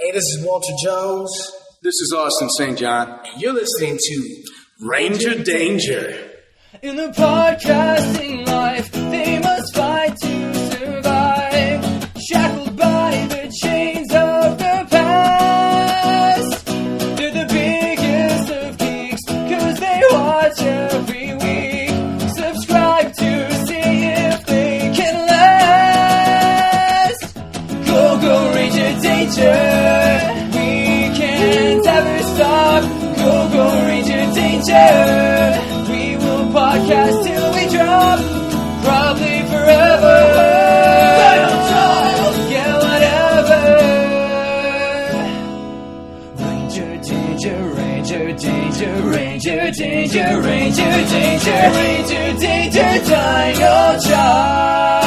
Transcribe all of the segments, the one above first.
Hey, this is Walter Jones. This is Austin St. John. And you're listening to Ranger Danger. In the podcasting life, they must fight to survive. Shackled by the chains of the past. They're the biggest of geeks, cause they watch every week. Subscribe to see if they can last. Go, Ranger Danger. We can't ever stop. Go, Ranger Danger. We will podcast till we drop. Probably forever. Yeah, whatever. Ranger Danger, Ranger Danger, Ranger Danger, Ranger Danger, Ranger Danger Dino Charge.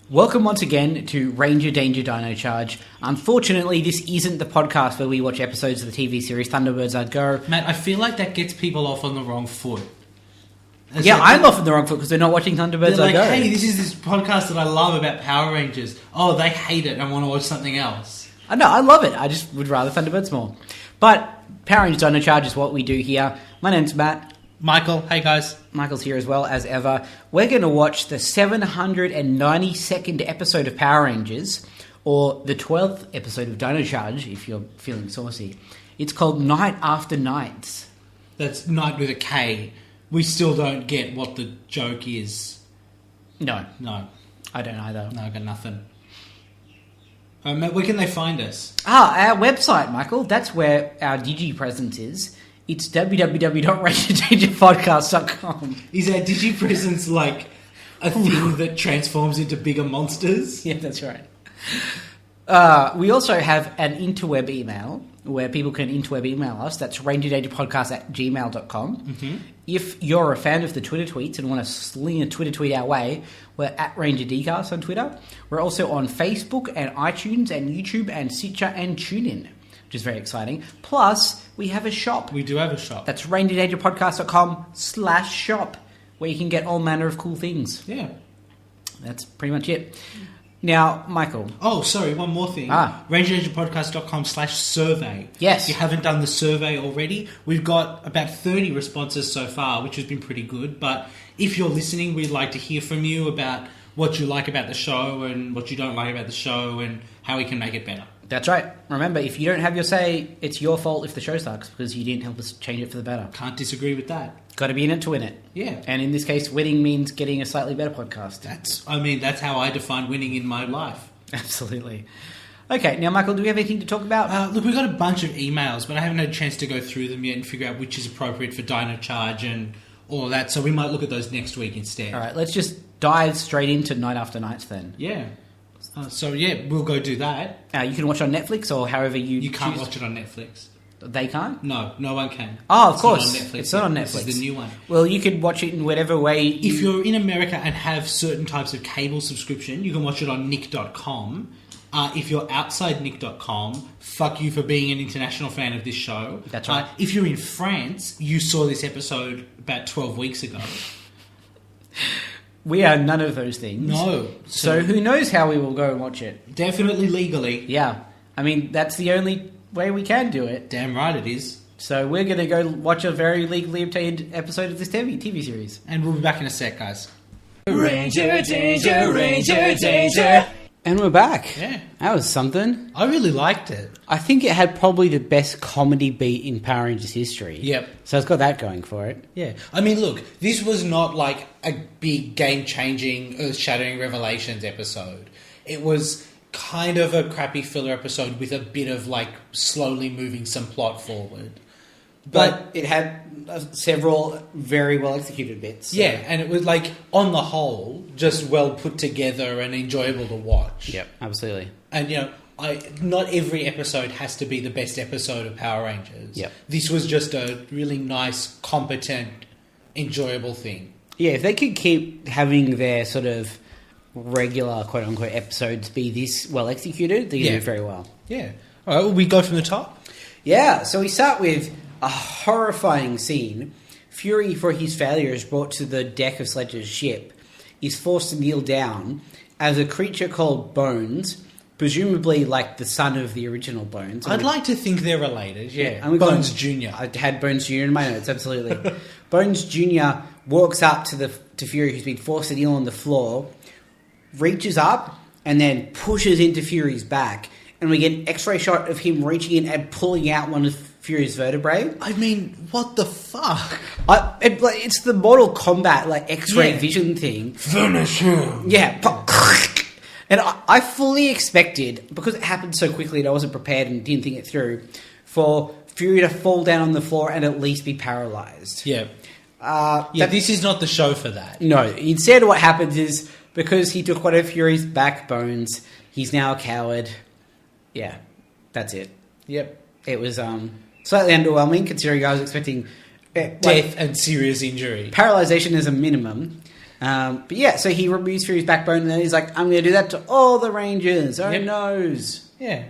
Welcome once again to Ranger Danger Dino Charge. Unfortunately, this isn't the podcast where we watch episodes of the TV series Thunderbirds I'd Go. Matt, I feel like that gets people off on the wrong foot. I'm off on the wrong foot because they're not watching Thunderbirds They're I'd Go. Hey, this is this podcast that I love about Power Rangers. Oh, they hate it and want to watch something else. No, I love it. I just would rather Thunderbirds more. But Power Rangers Dino Charge is what we do here. My name's Matt. Michael, hey guys. Michael's here as well, as ever. We're going to watch the 792nd episode of Power Rangers, or the 12th episode of Dino Charge, if you're feeling saucy. It's called Night After Nights. That's night with a K. We still don't get what the joke is. No, I don't either. No, I got nothing. Matt, where can they find us? Our website, Michael. That's where our Digi presence is. It's www.rangerdangerpodcast.com. Is our DigiPresence like a thing that transforms into bigger monsters? Yeah, that's right. We also have an interweb email where people can interweb email us. That's rangerdangerpodcast@gmail.com. Mm-hmm. If you're a fan of the Twitter tweets and want to sling a Twitter tweet our way, we're at RangerDcast on Twitter. We're also on Facebook and iTunes and YouTube and Stitcher and TuneIn, which is very exciting. Plus, we have a shop. We do have a shop. That's rangerdangerpodcast.com/shop, where you can get all manner of cool things. Yeah. That's pretty much it. Now, Michael. Oh, sorry, one more thing. rangerdangerpodcast.com/survey. Yes. If you haven't done the survey already, we've got about 30 responses so far, which has been pretty good. But if you're listening, we'd like to hear from you about what you like about the show and what you don't like about the show and how we can make it better. That's right. Remember, if you don't have your say, it's your fault if the show sucks because you didn't help us change it for the better. Can't disagree with that. Got to be in it to win it. Yeah. And in this case, winning means getting a slightly better podcast. That's how I define winning in my life. Absolutely. Okay, now, Michael, do we have anything to talk about? Look, we've got a bunch of emails, but I haven't had a chance to go through them yet and figure out which is appropriate for Dino Charge and all of that, so we might look at those next week instead. All right, let's just dive straight into Night After Nights then. Yeah. We'll go do that. You can watch it on Netflix or however you can't choose. watch it on Netflix. They can't? No one can. Oh, of course. Not on Netflix. It's not on Netflix. This is the new one. Well, you could watch it in whatever way. If you're in America and have certain types of cable subscription, you can watch it on nick.com. If you're outside nick.com, fuck you for being an international fan of this show. That's right. If you're in France, you saw this episode about 12 weeks ago. We are none of those things. No. So who knows how we will go and watch it. Definitely legally. Yeah. I mean, that's the only way we can do it. Damn right it is. So we're going to go watch a very legally obtained episode of this TV series. And we'll be back in a sec, guys. Ranger Danger, Ranger Danger. And we're back. Yeah. That was something. I really liked it. I think it had probably the best comedy beat in Power Rangers history. Yep. So it's got that going for it. Yeah. I mean, look, this was not like a big game-changing, earth-shattering Revelations episode. It was kind of a crappy filler episode with a bit of, like, slowly moving some plot forward. But it had several very well executed bits. So. Yeah, and it was, like, on the whole, just well put together and enjoyable to watch. Yep, absolutely. And, not every episode has to be the best episode of Power Rangers. Yep. This was just a really nice, competent, enjoyable thing. Yeah, if they could keep having their sort of regular, quote-unquote, episodes be this well executed, they do very well. Yeah. All right, will we go from the top? Yeah, so we start with a horrifying scene. Fury, for his failure, is brought to the deck of Sledge's ship, is forced to kneel down as a creature called Bones presumably like the son of the original Bones. I'd like to think they're related, yeah. And we've got- Bones Jr. I had Bones Jr. in my notes, absolutely. Bones Jr. walks up to Fury, who's been forced to kneel on the floor, reaches up, and then pushes into Fury's back. And we get an X-ray shot of him reaching in and pulling out one of Fury's vertebrae. I mean, what the fuck? It's the Mortal Kombat like X-ray Yeah. vision thing. Finish him. Yeah. And I fully expected, because it happened so quickly and I wasn't prepared and didn't think it through, for Fury to fall down on the floor and at least be paralyzed. Yeah. This is not the show for that. No. Instead, what happens is, because he took one of Fury's backbones, he's now a coward. Yeah. That's it. Yep. It was slightly underwhelming, considering I was expecting Death and serious injury. paralyzation as a minimum. But yeah, so he removes Fury's backbone and then he's like, I'm going to do that to all the Rangers. Oh, Yep. noes. Yeah.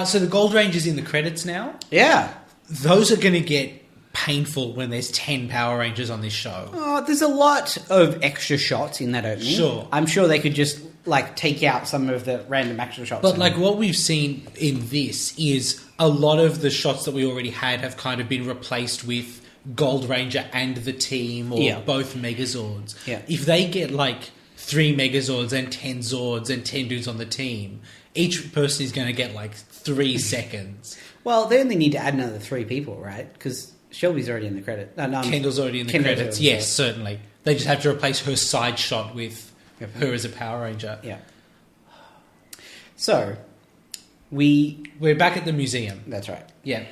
So the Gold Ranger's in the credits now. Yeah. Those are going to get painful when there's 10 Power Rangers on this show. Oh, there's a lot of extra shots in that opening. Sure. I'm sure they could just, like, take out some of the random extra shots. But like what we've seen in this is a lot of the shots that we already had have kind of been replaced with Gold Ranger and the team, or Yeah. both Megazords. Yeah. If they get like 3 Megazords and 10 Zords and 10 dudes on the team, each person is going to get like 3 seconds. Well, they only need to add another 3 people, right? Because Shelby's already in the credit. No, Kendall's already in the Kendall's credits. already in the Yes, certainly. They just have to replace her side shot with Yep. her as a Power Ranger. Yeah. So, We're back at the museum. that's right. Yeah.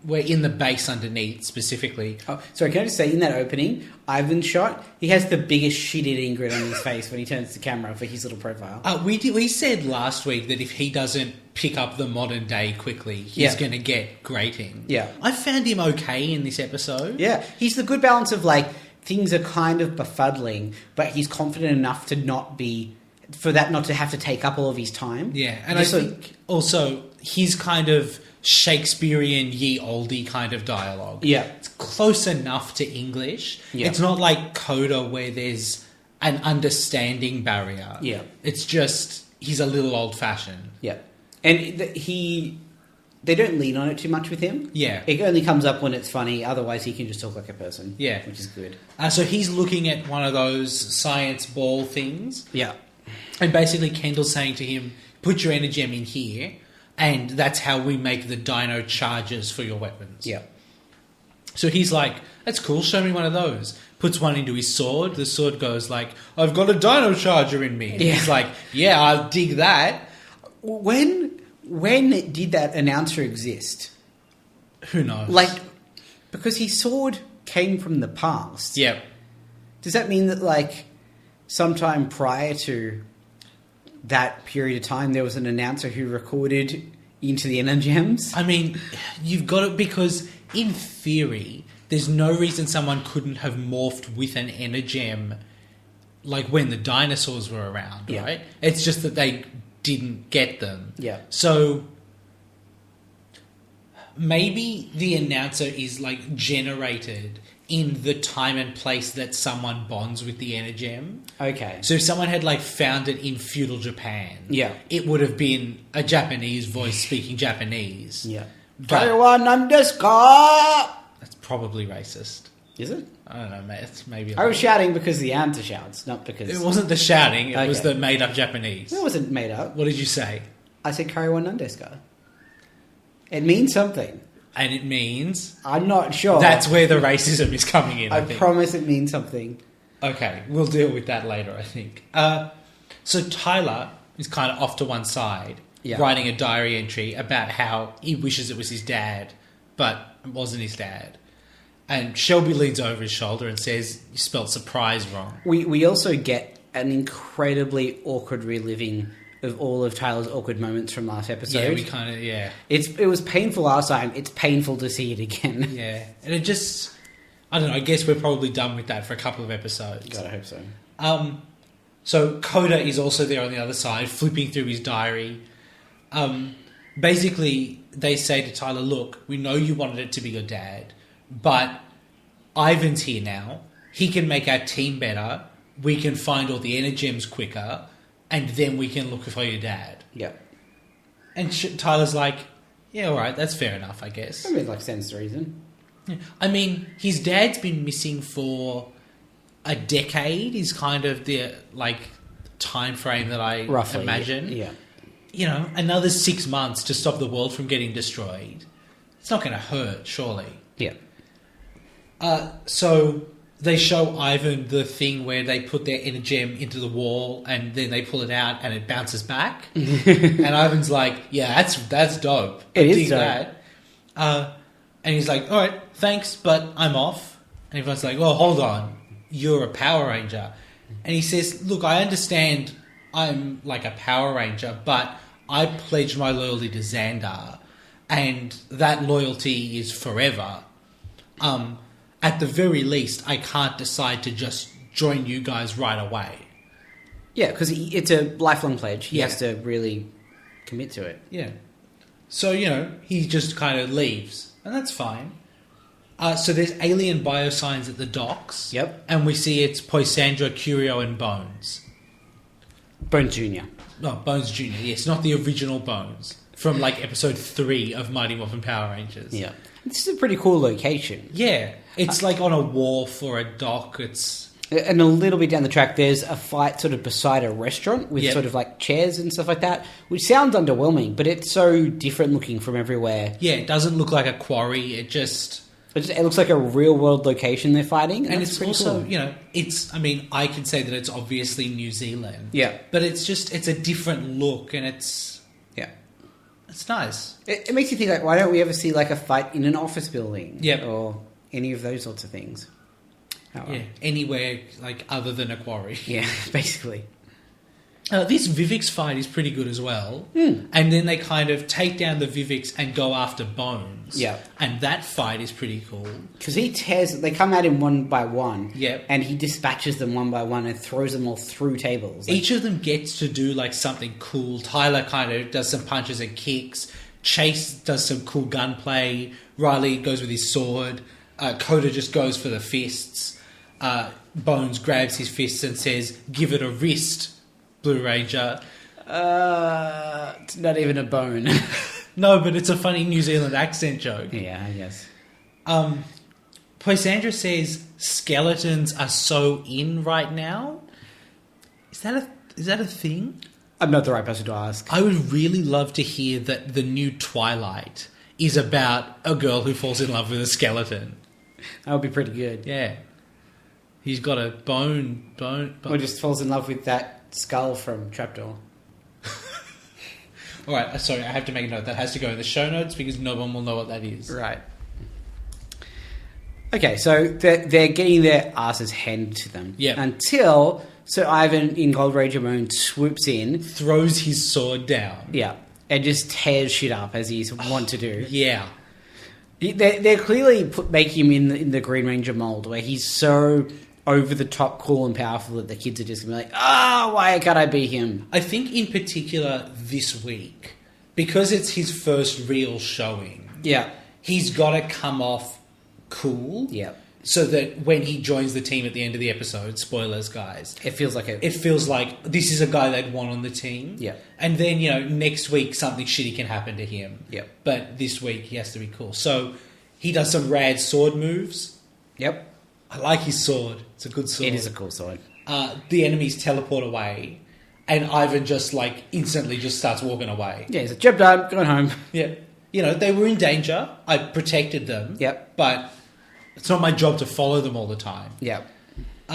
We're in the base underneath specifically. Oh, sorry, can I just say, in that opening, Ivan's shot, he has the biggest shit-eating grin on his face when he turns the camera for his little profile. We said last week that if he doesn't pick up the modern day quickly, he's Yeah. going to get grating. Yeah. I found him okay in this episode. Yeah, he's the good balance of, like, things are kind of befuddling, but he's confident enough to not be... for that not to have to take up all of his time. Yeah, and Just I like- think also his kind of Shakespearean ye olde kind of dialogue. Yeah. It's close enough to English. Yeah. It's not like Coda where there's an understanding barrier. Yeah. It's just he's a little old fashioned. Yeah. And they don't lean on it too much with him. Yeah. It only comes up when it's funny, otherwise he can just talk like a person. Yeah. Which is good. So he's looking at one of those science ball things. Yeah. And basically Kendall's saying to him, put your Energem in here, and that's how we make the Dino Charges for your weapons. Yeah. So he's like, that's cool, show me one of those. Puts one into his sword. The sword goes like, I've got a Dino Charger in me. And Yeah. he's like, yeah, I'll dig that. When did that announcer exist? Who knows? Like, because his sword came from the past. Yep. Does that mean that, like, sometime prior to that period of time, there was an announcer who recorded into the Energems? I mean, you've got it because, in theory, there's no reason someone couldn't have morphed with an Energem like when the dinosaurs were around, Yeah. right? It's just that they didn't get them. Yeah. So maybe the announcer is like generated in the time and place that someone bonds with the Energem. Okay. So if someone had like found it in feudal Japan, Yeah. it would have been a Japanese voice speaking Japanese. Yeah. But- Taiwan underscore! That's probably racist. Is it? I don't know, mate. It's maybe. I was shouting because the answer shouts, not because... It wasn't the shouting. It was Okay. the made up Japanese. That wasn't made up. What did you say? I said Taiwan underscore. It means something. And it means I'm not sure. that's where the racism is coming in. I I think. promise it means something. Okay, we'll deal with that later, I think. So Tyler is kind of off to one side, Yeah. writing a diary entry about how he wishes it was his dad, but it wasn't his dad. And Shelby leans over his shoulder and says, you spelled surprise wrong. We also get an incredibly awkward reliving of all of Tyler's awkward moments from last episode. Yeah, we kind of, yeah. It was painful last time. It's painful to see it again. Yeah, and it just... I don't know, I guess we're probably done with that for a couple of episodes. God, I hope so. So Coda is also there on the other side, flipping through his diary. Basically, they say to Tyler, look, we know you wanted it to be your dad, but Ivan's here now. He can make our team better. We can find all the Energems quicker, and then we can look for your dad. Yeah. And Tyler's like, yeah, all right, that's fair enough, I guess. I mean, like, stands to reason. Yeah. I mean, his dad's been missing for a decade is kind of the, like, time frame that I imagine. Yeah. You know, another 6 months to stop the world from getting destroyed. It's not going to hurt, surely. Yeah. So they show Ivan the thing where they put their inner gem into the wall and then they pull it out and it bounces back. And Ivan's like, yeah, that's dope. It I is dig dope. that. And he's like, all right, thanks, but I'm off. And everyone's like, oh, hold on. You're a Power Ranger. And he says, look, I understand I'm like a Power Ranger, but I pledged my loyalty to Xandar, and that loyalty is forever. At the very least, I can't decide to just join you guys right away. Yeah, because it's a lifelong pledge. He Yeah. has to really commit to it. Yeah. So, you know, he just kind of leaves, and that's fine. So there's alien biosigns at the docks. Yep. And we see it's Poisandra, Curio, and Bones. Bones Jr. No, Bones Jr., yes, not the original Bones. From, like, episode 3 of Mighty Morphin Power Rangers. Yeah. This is a pretty cool location. Yeah. It's, like, on a wharf or a dock. It's... And a little bit down the track, there's a fight sort of beside a restaurant with Yep. sort of like chairs and stuff like that, which sounds underwhelming, but it's so different looking from everywhere. Yeah, it doesn't look like a quarry. It looks like a real world location they're fighting. And that's it's pretty also, cool. you know, I mean, I can say that it's obviously New Zealand. Yeah. But it's a different look, and it's nice. It makes you think, like, why don't we ever see like a fight in an office building? Yep. Or any of those sorts of things. Oh, well. Yeah, anywhere, like, other than a quarry. Yeah, basically. This Vivix fight is pretty good as well. And then they kind of take down the Vivix and go after Bones. Yeah. And that fight is pretty cool. Because they come at him one by one. Yep. And he dispatches them one by one and throws them all through tables. Each of them gets to do, like, something cool. Tyler kind of does some punches and kicks. Chase does some cool gunplay. Riley goes with his sword. Coda just goes for the fists. Bones grabs his fists and says, "Give it a wrist, Blue Ranger." It's not even a bone. No, but it's a funny New Zealand accent joke. Yeah, I guess. Poisandra says skeletons are so in right now. Is that a thing? I'm not the right person to ask. I would really love to hear that the new Twilight is about a girl who falls in love with a skeleton. That would be pretty good. Yeah. He's got a bone. Or just falls in love with that skull from Trapdoor. All right, sorry, I have to make a note. That has to go in the show notes because no one will know what that is. Right. Okay, so they're getting their asses handed to them. Yep. Until Sir Ivan in Gold Ranger mode swoops in. Throws his sword down. Yeah. And just tears shit up as he's wont to do. Yeah. They're clearly making him in the Green Ranger mold where he's so over the top cool and powerful that the kids are just going to be like, why can't I be him? I think in particular this week, because it's his first real showing, Yeah. he's got to come off cool. Yeah. So that when he joins the team at the end of the episode, spoilers, guys, It feels like it feels like this is a guy they'd want on the team. Yeah. And then, you know, next week something shitty can happen to him. Yep. But this week he has to be cool. So he does some rad sword moves. Yep. I like his sword. It's a good sword. It is a cool sword. The enemies teleport away, and Ivan just, like, instantly just starts walking away. Yeah, he's like, job done, going home. Yeah. You know, they were in danger. I protected them. Yep. But it's not my job to follow them all the time. Yep.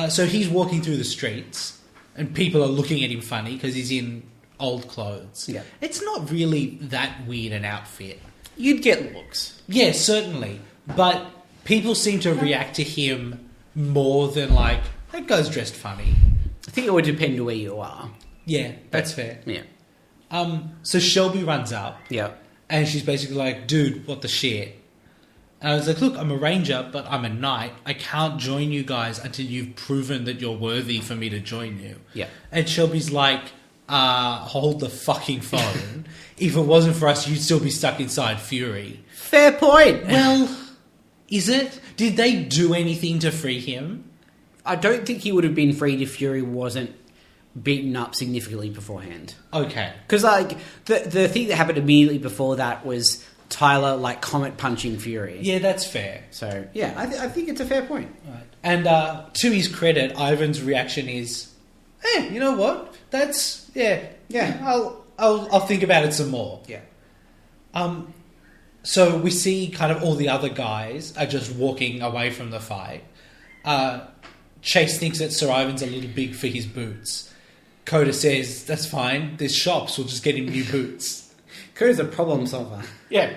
So he's walking through the streets, and people are looking at him funny because he's in old clothes. Yeah. It's not really that weird an outfit. You'd get looks. Yeah, certainly. But people seem to react to him more than, like, that guy's dressed funny. I think it would depend where you are. Yeah, that's fair. Yeah. So Shelby runs up, Yeah. and she's basically like, dude, what the shit? And I was like, look, I'm a ranger, but I'm a knight. I can't join you guys until you've proven that you're worthy for me to join you. Yeah. And Shelby's like, hold the fucking phone. If it wasn't for us, you'd still be stuck inside Fury. Fair point. Well, is it? Did they do anything to free him? I don't think he would have been freed if Fury wasn't beaten up significantly beforehand. Okay. Because like the thing that happened immediately before that was Tyler like comet punching Fury. Yeah, that's fair. So yeah, I think it's a fair point. Right. And to his credit, Ivan's reaction is, you know what? That's I'll think about it some more. Yeah. So we see kind of all the other guys are just walking away from the fight. Chase thinks that Sir Ivan's a little big for his boots. Coda says, that's fine, there's shops, we'll just get him new boots. Coda's a problem solver. Yeah.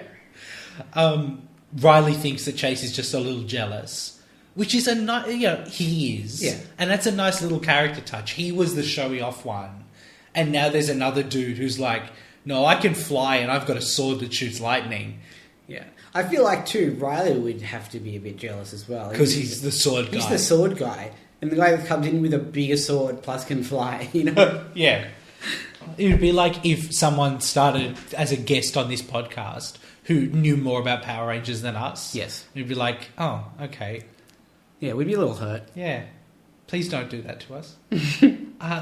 Riley thinks that Chase is just a little jealous, which is he is. Yeah. And that's a nice little character touch. He was the showy off one. And now there's another dude who's like, no, I can fly and I've got a sword that shoots lightning. Yeah. I feel like, too, Riley would have to be a bit jealous as well. Because he's the sword guy. He's the sword guy. And the guy that comes in with a bigger sword plus can fly, you know? Yeah. It would be like if someone started as a guest on this podcast who knew more about Power Rangers than us. Yes. We'd be like, oh, okay. Yeah, we'd be a little hurt. Yeah. Please don't do that to us.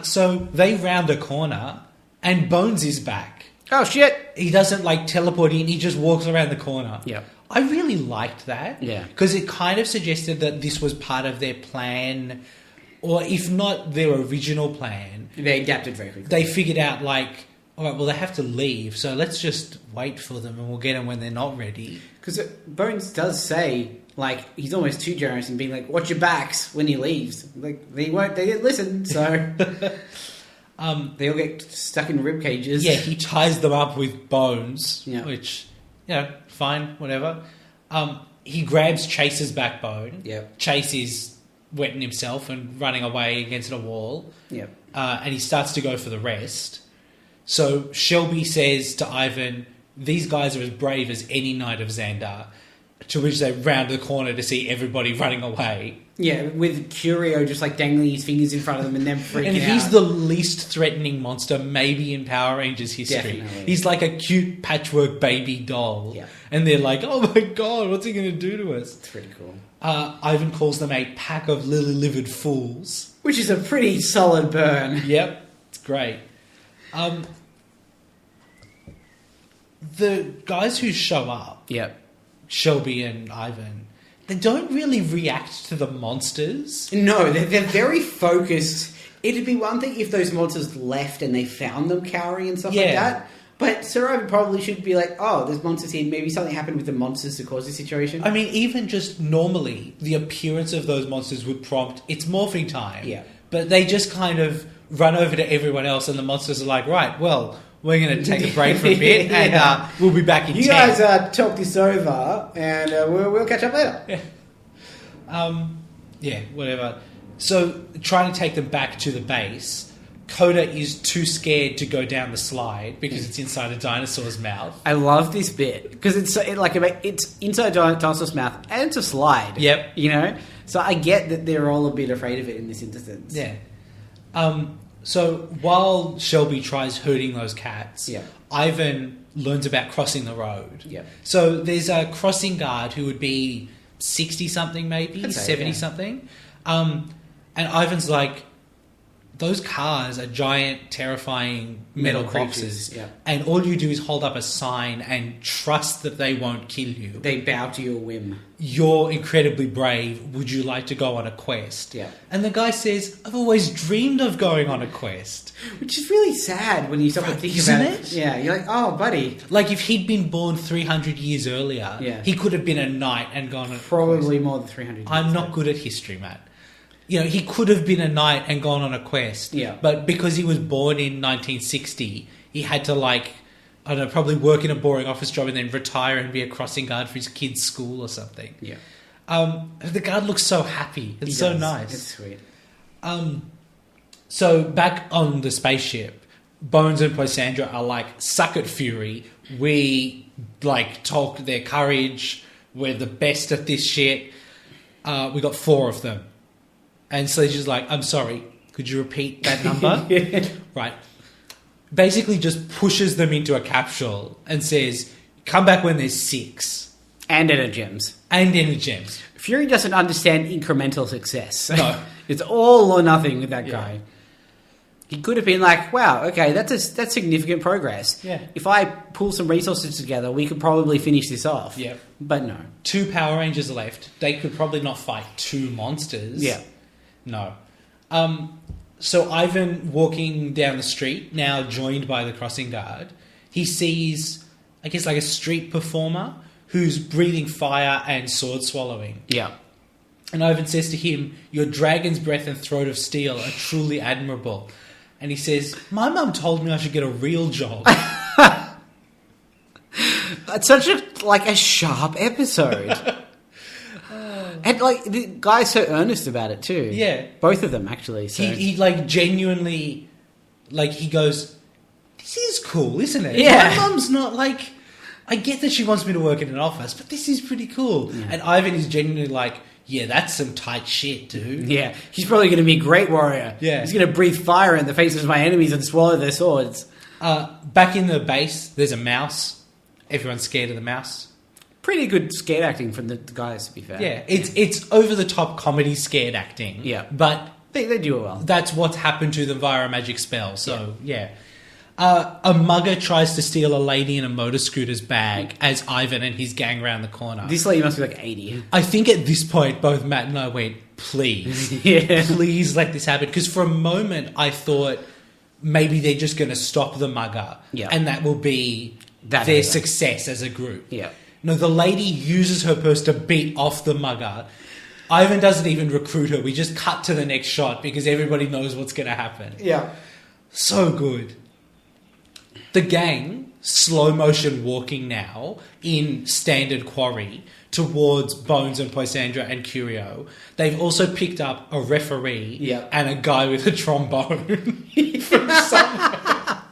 So they round a corner and Bones is back. Oh, shit! He doesn't like teleport in, he just walks around the corner. Yeah. I really liked that. Yeah. Because it kind of suggested that this was part of their plan, or if not their original plan. They adapted very quickly. They figured out, like, all right, well, they have to leave, so let's just wait for them and we'll get them when they're not ready. Because Bones does say, like, he's almost too generous in being like, watch your backs when he leaves. Like, they didn't listen, so... they all get stuck in rib cages. Yeah, he ties them up with bones, Yeah. which, fine, whatever. He grabs Chase's backbone. Yep. Chase is wetting himself and running away against a wall. Yep. And he starts to go for the rest. So Shelby says to Ivan, these guys are as brave as any Knight of Xandar. To which they round the corner to see everybody running away. Yeah, with Curio just like dangling his fingers in front of them and then freaking And out. he's the least threatening monster maybe in Power Rangers history. Definitely. He's like a cute patchwork baby doll. Yeah. And they're like, oh my god, what's he going to do to us? It's pretty cool. Ivan calls them a pack of lily-livered fools. Which is a pretty solid burn. Yep, it's great. The guys who show up, Yep. Shelby and Ivan, they don't really react to the monsters. No, they're very focused. It'd be one thing if those monsters left and they found them cowering and stuff like Yeah. that. But Sir Ivan probably should be like, oh, there's monsters here. Maybe something happened with the monsters to cause this situation. I mean, even just normally, the appearance of those monsters would prompt, it's morphing time. Yeah. But they just kind of run over to everyone else and the monsters are like, right, well, we're going to take a break for a bit and Yeah. we'll be back in You 10. guys talk this over and we'll catch up later. Yeah, whatever. So, trying to take them back to the base, Coda is too scared to go down the slide because it's inside a dinosaur's mouth. I love this bit because it's inside dinosaur's mouth and it's a slide. Yep. You know, so I get that they're all a bit afraid of it in this instance. Yeah. So while Shelby tries herding those cats, Yeah. Ivan learns about crossing the road. Yeah. So there's a crossing guard who would be 60-something maybe, I'd say, 70-something. And Ivan's like, those cars are giant, terrifying metal Metal boxes. creatures, yeah. And all you do is hold up a sign and trust that they won't kill you. They bow to your whim. You're incredibly brave. Would you like to go on a quest? Yeah. And the guy says, I've always dreamed of going on a quest. Which is really sad when you stop and think Isn't about it? Yeah, you're like, oh, buddy. Like, if he'd been born 300 years earlier, Yeah. he could have been a knight and gone on a Probably more than 300 years. quest. I'm not good at history, Matt. You know, he could have been a knight and gone on a quest. Yeah. But because he was born in 1960, he had to, like, I don't know, probably work in a boring office job and then retire and be a crossing guard for his kid's school or something. Yeah. The guard looks so happy. It's He so does. nice. It's sweet. So back on the spaceship, Bones and Posandra are like, suck it, Fury. We, like, talk their courage. We're the best at this shit. We got 4 of them. And Sledge's like, I'm sorry, could you repeat that number? Right. Basically just pushes them into a capsule and says, come back when there's 6. And energems. And energems. Fury doesn't understand incremental success. No. It's all or nothing with that guy. He could have been like, wow, okay, that's significant progress. Yeah. If I pull some resources together, we could probably finish this off. Yeah. But no. 2 Power Rangers left. They could probably not fight 2 monsters. Yeah. No. So Ivan walking down the street, now joined by the crossing guard, he sees, I guess, like a street performer who's breathing fire and sword swallowing. Yeah. And Ivan says to him, "Your dragon's breath and throat of steel are truly admirable." And he says, "My mum told me I should get a real job." It's such a sharp episode. And like the guy's so earnest about it too. Yeah. Both of them actually. So. He like genuinely, like he goes, "This is cool, isn't it? Yeah. My mum's not like, I get that she wants me to work in an office, but this is pretty cool." Yeah. And Ivan is genuinely like, "Yeah, that's some tight shit, dude." Yeah, he's probably going to be a great warrior. Yeah. He's going to breathe fire in the faces of my enemies and swallow their swords. Back in the base, there's a mouse. Everyone's scared of the mouse. Pretty good scared acting from the guys, to be fair. Yeah, it's over the top comedy scared acting. Yeah. But They do it well. that's what's happened to them via a magic spell. So yeah. A mugger tries to steal a lady in a motor scooter's bag as Ivan and his gang round the corner. This lady must be like 80. I think at this point, both Matt and I went, please, Yeah. please let this happen. Because for a moment, I thought maybe they're just going to stop the mugger. Yeah. And that will be That their over. success as a group. Yeah. No, the lady uses her purse to beat off the mugger. Ivan doesn't even recruit her. We just cut to the next shot because everybody knows what's going to happen. Yeah. So good. The gang, slow motion walking now in standard quarry towards Bones and Poisandra and Curio. They've also picked up a referee Yeah. and a guy with a trombone from somewhere.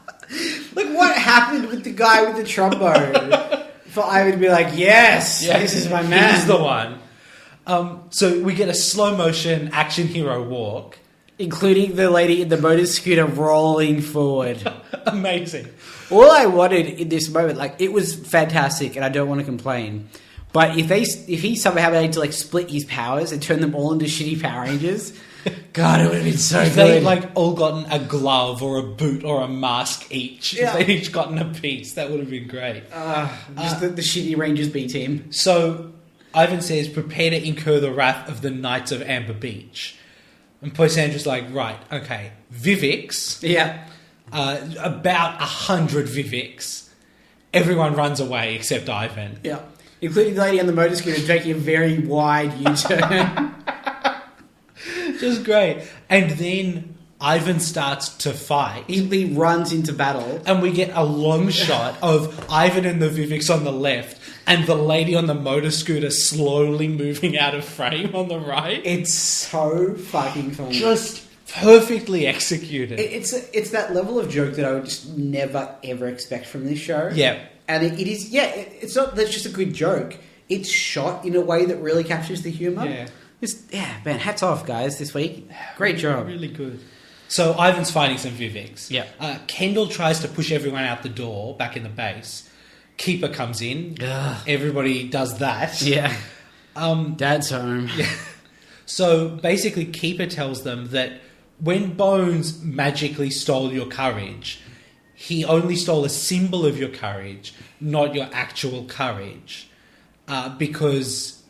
Like, what happened with the guy with the trombone? For Ivan to be like, yes, this is my man. He's the one. So we get a slow motion action hero walk. Including the lady in the motor scooter rolling forward. Amazing. All I wanted in this moment, like, it was fantastic, and I don't want to complain. But if he somehow managed to like split his powers and turn them all into shitty Power Rangers, God, it would have been so If good. they'd like all gotten a glove or a boot or a mask each, Yeah. if they'd each gotten a piece, that would have been great. Just the shitty Rangers B team. So Ivan says, "Prepare to incur the wrath of the Knights of Amber Beach." And Poisandra's like, right, okay, Vivix, Yeah. about 100 Vivix. Everyone runs away except Ivan. Yeah. Including the lady on the motor scooter taking a very wide U-turn. Just great. And then Ivan starts to fight. He runs into battle. And we get a long shot of Ivan and the Vivix on the left and the lady on the motor scooter slowly moving out of frame on the right. It's so fucking funny. Just perfectly executed. It's that level of joke that I would just never ever expect from this show. Yeah. And it's not that's just a good joke. It's shot in a way that really captures the humour. Yeah. Man, hats off, guys, this week. Great job. Really good. So Ivan's fighting some Vivix. Yeah. Kendall tries to push everyone out the door back in the base. Keeper comes in. Ugh. Everybody does that. Yeah. Dad's home. So basically, Keeper tells them that when Bones magically stole your courage, he only stole a symbol of your courage, not your actual courage. Because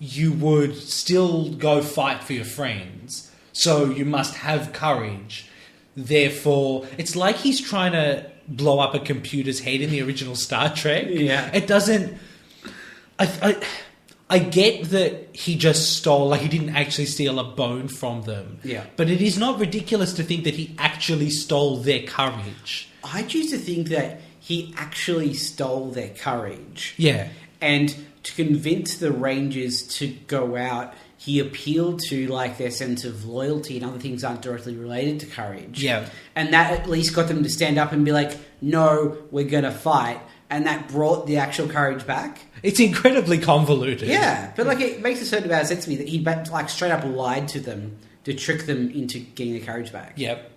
you would still go fight for your friends. So you must have courage. Therefore, it's like he's trying to blow up a computer's head in the original Star Trek. Yeah. It doesn't... I get that he just stole, like he didn't actually steal a bone from them. Yeah. But it is not ridiculous to think that he actually stole their courage. I choose to think that he actually stole their courage. Yeah. And to convince the Rangers to go out, he appealed to like their sense of loyalty and other things aren't directly related to courage. Yeah. And that at least got them to stand up and be like, no, we're going to fight. And that brought the actual courage back. It's incredibly convoluted. Yeah, but like it makes a certain amount of sense to me that he like straight up lied to them to trick them into getting their courage back. Yep.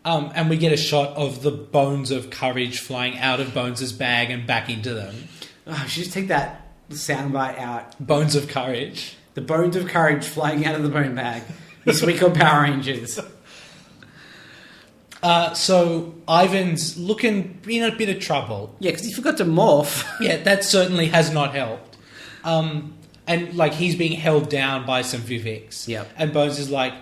And we get a shot of the bones of courage flying out of Bones' bag and back into them. Oh, I should just take that soundbite out. Bones of courage. The bones of courage flying out of the bone bag. This week on Power Rangers. So Ivan's looking in a bit of trouble. Yeah, because he forgot to morph. Yeah, that certainly has not helped. And like he's being held down by some Viveks. Yep. And Bones is like,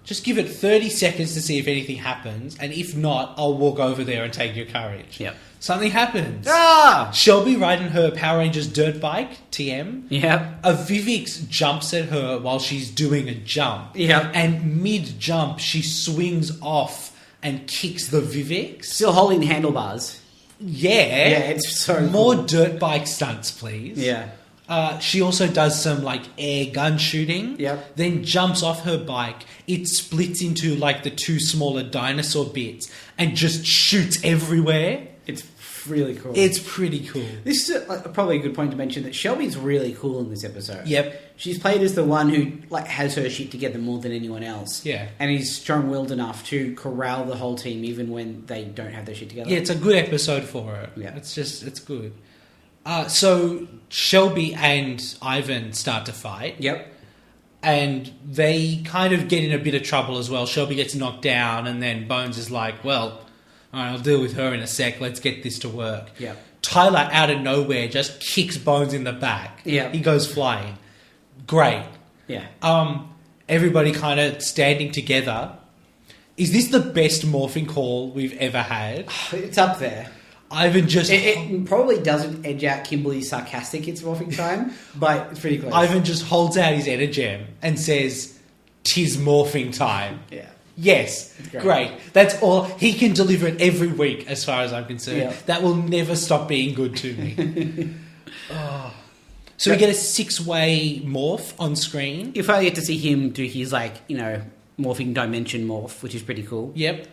just give it 30 seconds to see if anything happens, and if not, I'll walk over there and take your courage. Yep. Something happens. Ah! Shelby riding her Power Rangers dirt bike, TM. Yep. A Viveks jumps at her while she's doing a jump. Yep. And mid-jump, she swings off and kicks the Viveks. Still holding the handlebars. Yeah. Yeah, it's so More cool. dirt bike stunts, please. Yeah. She also does some like air gun shooting. Yep. Then jumps off her bike. It splits into like the two smaller dinosaur bits and just shoots everywhere. It's really cool. It's pretty cool. This is probably a good point to mention that Shelby's really cool in this episode. Yep. She's played as the one who like has her shit together more than anyone else. Yeah. And is strong-willed enough to corral the whole team even when they don't have their shit together. Yeah, it's a good episode for her. Yeah. It's good. So Shelby and Ivan start to fight. Yep. And they kind of get in a bit of trouble as well. Shelby gets knocked down, and then Bones is like, well, all right, I'll deal with her in a sec. Let's get this to work. Yep. Tyler, out of nowhere, just kicks Bones in the back. Yeah. He goes flying. Great. Yeah. Everybody kind of standing together. Is this the best morphing call we've ever had? It's up there. Ivan just... It probably doesn't edge out Kimberly's sarcastic it's morphing time, but it's pretty close. Ivan just holds out his Energem and says, "'Tis morphing time." Yeah. Yes, great. That's all. He can deliver it every week, as far as I'm concerned. Yeah. That will never stop being good to me. So we get a 6-way morph on screen. If I get to see him do his, morphing dimension morph, which is pretty cool. Yep.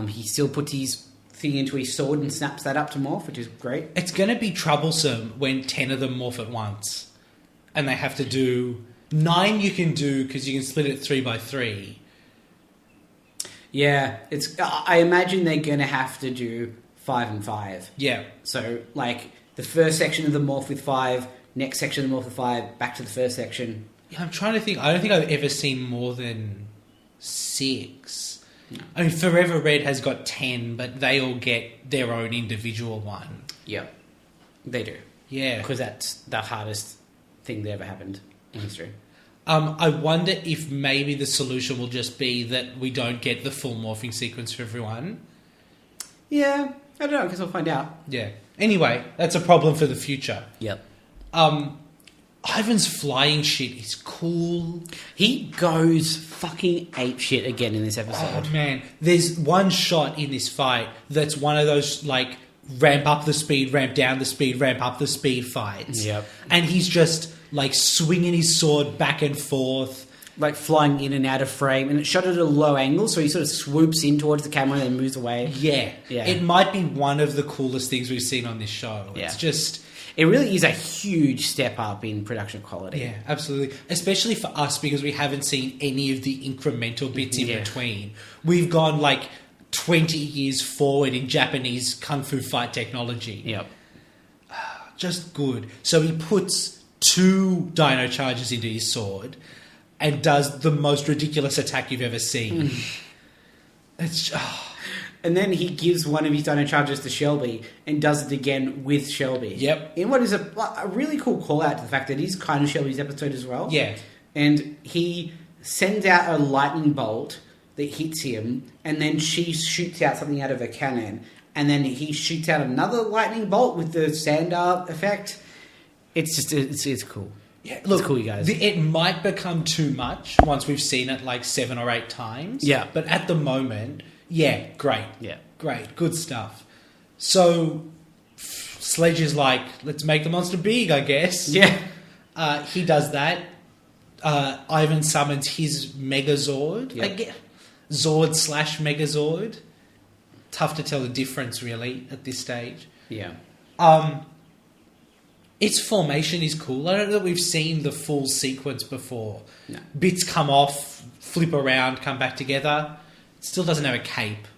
He still puts his thing into his sword and snaps that up to morph, which is great. It's going to be troublesome when 10 of them morph at once. And they have to do... 9 you can do because you can split it 3 by 3. Yeah, I imagine they're going to have to do 5 and 5. Yeah. So, the first section of the morph with 5, next section of the morph with 5, back to the first section. Yeah, I'm trying to think. I don't think I've ever seen more than 6. No. I mean, Forever Red has got 10, but they all get their own individual one. Yeah, they do. Yeah. Because that's the hardest thing that ever happened in history. I wonder if maybe the solution will just be that we don't get the full morphing sequence for everyone. Yeah, I don't know. I guess we'll find out. Yeah. Anyway, that's a problem for the future. Yep. Ivan's flying shit is cool. He goes fucking apeshit again in this episode. Oh, man. There's one shot in this fight that's one of those, ramp up the speed, ramp down the speed, ramp up the speed fights. Yep. And he's just, swinging his sword back and forth. Flying in and out of frame. And it's shot at a low angle, so he sort of swoops in towards the camera and then moves away. Yeah. Yeah. It might be one of the coolest things we've seen on this show. Yeah. It's just... It really is a huge step up in production quality. Yeah, absolutely. Especially for us, because we haven't seen any of the incremental bits in between. We've gone 20 years forward in Japanese kung fu fight technology. Yep. Just good. So he puts 2 Dino Charges into his sword and does the most ridiculous attack you've ever seen. It's... And then he gives one of his Dino Charges to Shelby and does it again with Shelby. Yep. In what is a really cool call out to the fact that it is kind of Shelby's episode as well. Yeah. And he sends out a lightning bolt that hits him, and then she shoots out something out of a cannon, and then he shoots out another lightning bolt with the Sandar effect. It's just, it's cool. Yeah, look, it's cool, you guys. It might become too much once we've seen it 7 or 8 times. Yeah. But at the moment... Yeah, great. Yeah. Great. Good stuff. So, Sledge is let's make the monster big, I guess. Yeah. He does that. Ivan summons his Megazord. Yep. Zord/Megazord. Tough to tell the difference, really, at this stage. Yeah. Its formation is cool. I don't know that we've seen the full sequence before. No. Bits come off, flip around, come back together. Still doesn't have a cape.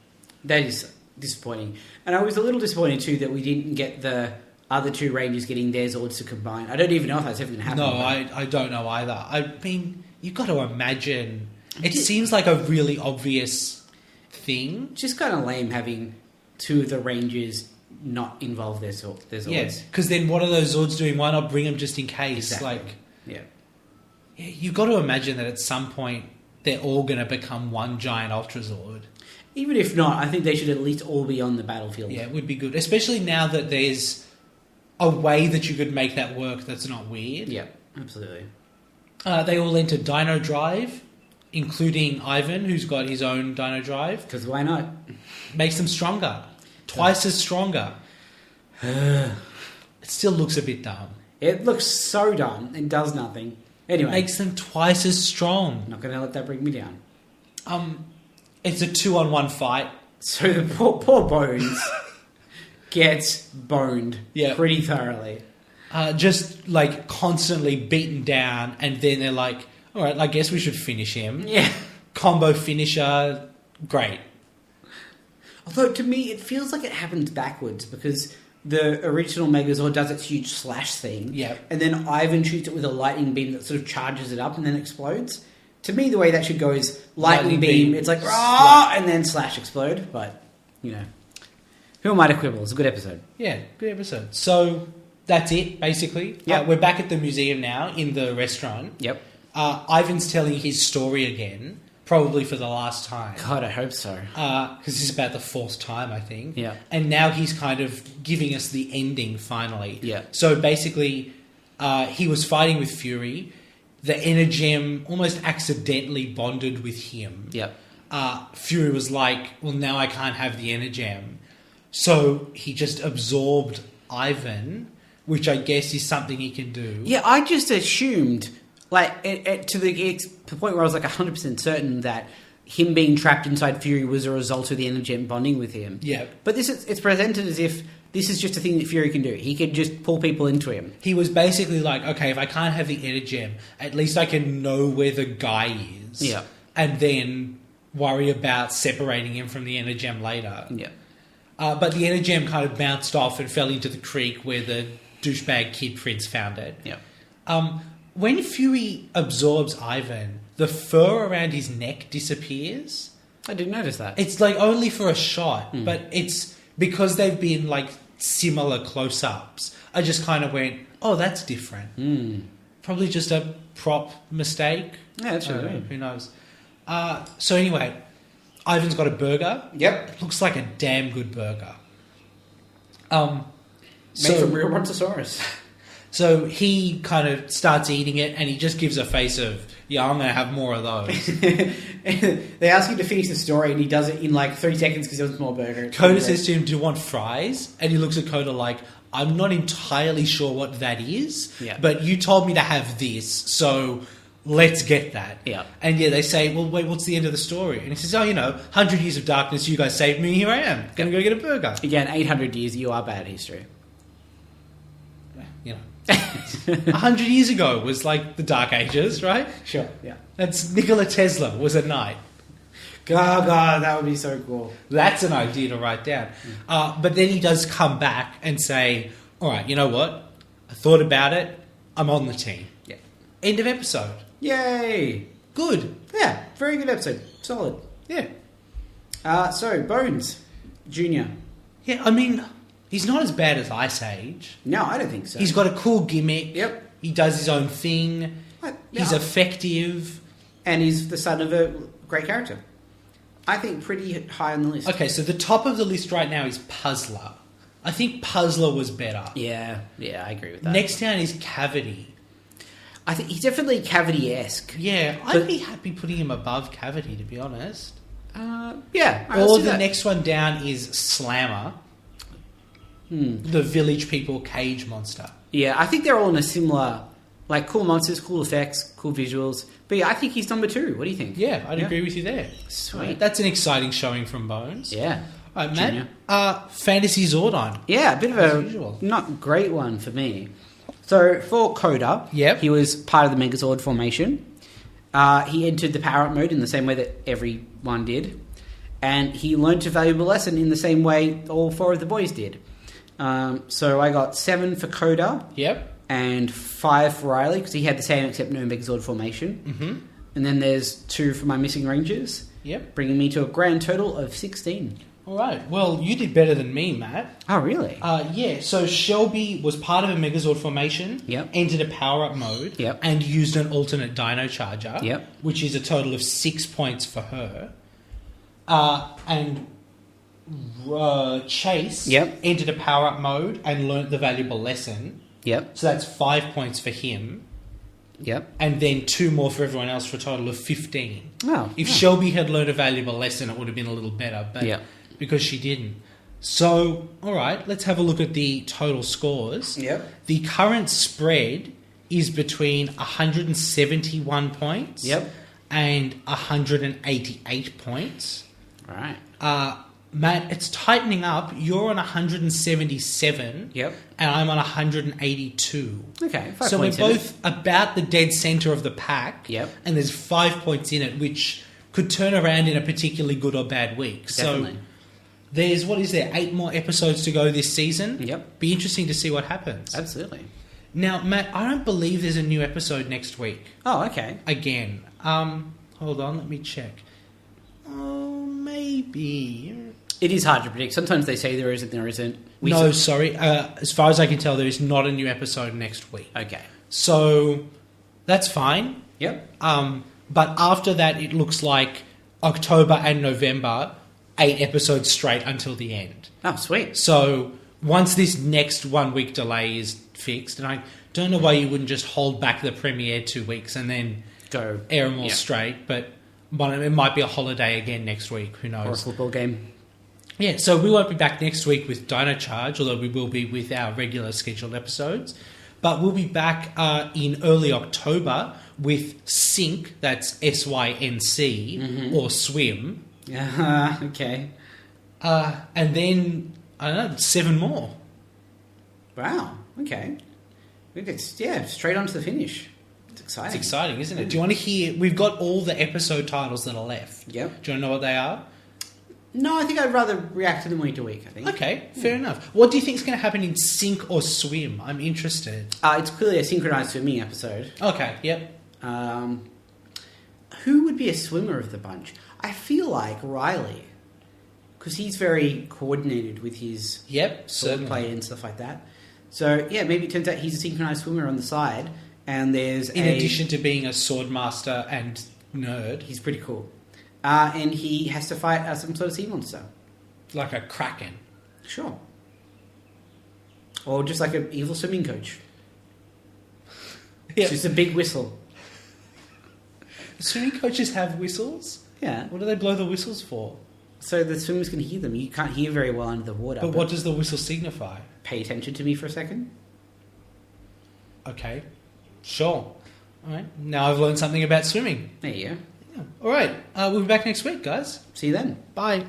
That is disappointing. And I was a little disappointed too that we didn't get the other 2 Rangers getting their Zords to combine. I don't even know if that's ever going to happen. No, I don't know either. I mean, you've got to imagine... It seems like a really obvious thing. Just kind of lame having two of the Rangers not involve their Zords. Yes, because then what are those Zords doing? Why not bring them just in case? Exactly. Like, Yeah. you've got to imagine that at some point they're all going to become one giant Ultra Zord. Even if not, I think they should at least all be on the battlefield. Yeah, it would be good, especially now that there's a way that you could make that work that's not weird. Yeah, absolutely. They all enter Dino Drive, including Ivan, who's got his own Dino Drive. Because why not? Makes them stronger. Twice as stronger. It still looks a bit dumb. It looks so dumb and does nothing. Anyway, Makes them twice as strong. not going to let that bring me down. It's a 2-on-1 fight. So the poor Bones gets boned Yeah. pretty thoroughly. Just like constantly beaten down, and then they're like, all right, I guess we should finish him. Yeah. Combo finisher, great. Although to me, it feels like it happens backwards because the original Megazord does its huge slash thing. Yeah. And then Ivan shoots it with a lightning beam that sort of charges it up and then explodes. To me, the way that should go is lightning beam, it's like, rah, and then slash explode. But, you know, who am I to quibble? It's a good episode. Yeah, good episode. So that's it, basically. Yep. We're back at the museum now, in the restaurant. Yep. Ivan's telling his story again, probably for the last time. God, I hope so. Because this is about the fourth time, I think. Yeah. And now he's kind of giving us the ending, finally. Yeah. So basically, he was fighting with Fury. The Energem almost accidentally bonded with him. Yep. Fury was like, well, now I can't have the Energem. So he just absorbed Ivan, which I guess is something he can do. Yeah, I just assumed, like, to the point where I was like 100% certain that him being trapped inside Fury was a result of the Energem bonding with him. Yeah. But it's presented as if this is just a thing that Fury can do. He can just pull people into him. He was basically like, okay, if I can't have the Energem, at least I can know where the guy is. Yeah. And then worry about separating him from the Energem later. Yeah. But the Energem kind of bounced off and fell into the creek where the douchebag Kid Prince found it. Yeah. When Fury absorbs Ivan, the fur around his neck disappears. I didn't notice that. It's like only for a shot, but it's because they've been like similar close-ups. I just kind of went, oh, that's different. Probably just a prop mistake. Yeah, that's true. Who knows? So anyway, Ivan's got a burger. Yep. It looks like a damn good burger. Made from real Brontosaurus. So he kind of starts eating it, and he just gives a face of, yeah, I'm going to have more of those. They ask him to finish the story, and he does it in like 3 seconds because he wants more burger. Coda says to him, do you want fries? And he looks at Coda like, I'm not entirely sure what that is, Yeah. but you told me to have this, so let's get that. Yeah. And yeah, they say, well, wait, what's the end of the story? And he says, 100 years of darkness, you guys saved me, here I am. Going to go get a burger. Again, 800 years, you are bad at history. 100 years ago was like the Dark Ages, right? Sure, yeah. That's Nikola Tesla was a knight. God, that would be so cool. That's an idea to write down. But then he does come back and say, all right, you know what? I thought about it. I'm on the team. Yeah. End of episode. Yay! Good. Yeah, very good episode. Solid. Yeah. So, Bones Jr. Yeah, I mean, he's not as bad as Ice Age. No, I don't think so. He's got a cool gimmick. Yep. He does his own thing. He's Yeah. effective. And he's the son of a great character. I think pretty high on the list. Okay, so the top of the list right now is Puzzler. I think Puzzler was better. Yeah, I agree with that. Next down is Cavity. I think he's definitely Cavity-esque. Yeah, But- I'd be happy putting him above Cavity, to be honest. Yeah. All right, Or let's do the that. next one down is Slammer. The Village People Cage Monster. Yeah, I think they're all in a similar, like, cool monsters, cool effects, cool visuals. But yeah, I think he's number 2. What do you think? Yeah, I'd agree with you there. Sweet. Right, that's an exciting showing from Bones. Yeah. All right, Junior. Matt. Fantasy Zordon. Yeah, a bit of As usual. a not great one for me. So for Coda, Yep. he was part of the Megazord formation. He entered the power-up mode in the same way that everyone did. And he learned a valuable lesson in the same way all 4 of the boys did. So I got 7 for Coda Yep. and 5 for Riley because he had the same except no Megazord formation. Mm-hmm. And then there's 2 for my missing Rangers. Yep. bringing me to a grand total of 16. All right. Well, you did better than me, Matt. Oh, really? Yeah. So Shelby was part of a Megazord formation. Yep. Entered a power-up mode. Yep. And used an alternate Dino Charger. Yep. Which is a total of 6 points for her. And Chase. Yep. Entered a power-up mode and learnt the valuable lesson. Yep. So that's 5 points for him. Yep. And then 2 more for everyone else for a total of 15. Oh. If yeah. Shelby had learned a valuable lesson, it would have been a little better. But Yeah. because she didn't. So, all right, let's have a look at the total scores. Yep. The current spread is between 171 points Yep. and 188 points. All right. Matt, it's tightening up. You're on 177. Yep. And I'm on 182. Okay. 5 So we're points in it. both about the dead centre of the pack. Yep. And there's 5 points in it, which could turn around in a particularly good or bad week. Definitely. So there's, 8 more episodes to go this season? Yep. Be interesting to see what happens. Absolutely. Now, Matt, I don't believe there's a new episode next week. Oh, okay. Again. Hold on, let me check. Oh, maybe. It is hard to predict. Sometimes they say there isn't, there isn't. Sorry. As far as I can tell, there is not a new episode next week. Okay. So that's fine. Yep. But after that, it looks like October and November, 8 episodes straight until the end. Oh, sweet. So once this next 1 week delay is fixed, and I don't know why you wouldn't just hold back the premiere 2 weeks and then Go. air them all Yeah. straight, but it might be a holiday again next week. Who Or a knows? football game. Yeah, so we won't be back next week with Dino Charge, although we will be with our regular scheduled episodes. But we'll be back in early October with Sync, that's SYNC, or Swim. Okay. And then, I don't know, 7 more. Wow. Okay. Yeah, straight on to the finish. It's exciting. It's exciting, isn't it? Do you want to hear... We've got all the episode titles that are left. Yep. Do you want to know what they are? No, I think I'd rather react to them week to week, I think. Okay, fair enough. What do you think is going to happen in Sync or Swim? I'm interested. It's clearly a synchronized swimming episode. Okay, yep. Who would be a swimmer of the bunch? I feel like Riley. Because he's very coordinated with his Yep, sword certainly. play and stuff like that. So, yeah, maybe it turns out he's a synchronized swimmer on the side. And there's In addition to being a sword master and nerd. He's pretty cool. And he has to fight some sort of sea monster. Like a kraken. Sure. Or just like an evil swimming coach. Yeah. It's just a big whistle. Swimming coaches have whistles? Yeah. What do they blow the whistles for? So the swimmers can hear them. You can't hear very well under the water. But what does the whistle signify? Pay attention to me for a second. Okay. Sure. All right. Now I've learned something about swimming. There you go. Yeah. All right. We'll be back next week, guys. See you then. Bye.